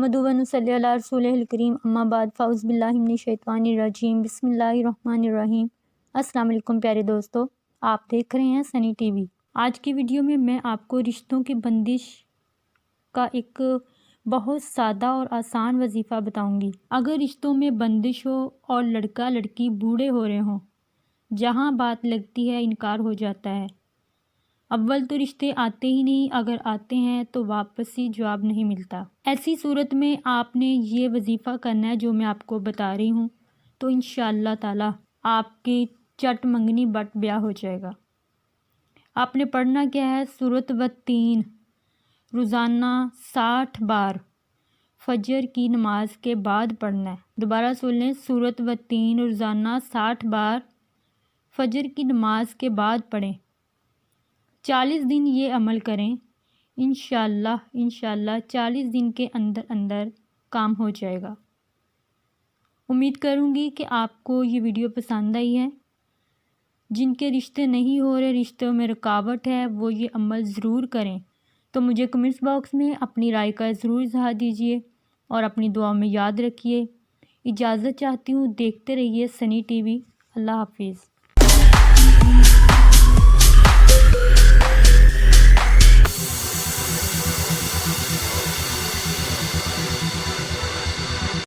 نحمدہ و نصلی علی رسولہ الکریم اما بعد فاعوذ باللہ من الشیطان الرجیم بسم اللہ الرحمن الرحیم۔ السلام علیکم پیارے دوستو، آپ دیکھ رہے ہیں سنی ٹی وی۔ آج کی ویڈیو میں آپ کو رشتوں کی بندش کا ایک بہت سادہ اور آسان وظیفہ بتاؤں گی۔ اگر رشتوں میں بندش ہو اور لڑکا لڑکی بوڑھے ہو رہے ہوں، جہاں بات لگتی ہے انکار ہو جاتا ہے۔ اول تو رشتے آتے ہی نہیں، اگر آتے ہیں تو واپسی جواب نہیں ملتا۔ ایسی صورت میں آپ نے یہ وظیفہ کرنا ہے جو میں آپ کو بتا رہی ہوں، تو انشاءاللہ تعالی آپ کی چٹ منگنی بٹ بیاہ ہو جائے گا۔ آپ نے پڑھنا کیا ہے؟ سورۃ و-تین روزانہ 60 بار فجر کی نماز کے بعد پڑھنا ہے۔ دوبارہ سن لیں، سورۃ و-تین روزانہ 60 بار فجر کی نماز کے بعد پڑھیں۔ 40 دن یہ عمل کریں، انشاءاللہ 40 دن کے اندر کام ہو جائے گا۔ امید کروں گی کہ آپ کو یہ ویڈیو پسند آئی ہے۔ جن کے رشتے نہیں ہو رہے، رشتوں میں رکاوٹ ہے، وہ یہ عمل ضرور کریں۔ تو مجھے کمنٹس باکس میں اپنی رائے کا ضرور اظہار دیجیے اور اپنی دعا میں یاد رکھیے۔ اجازت چاہتی ہوں، دیکھتے رہیے سنی ٹی وی۔ اللہ حافظ۔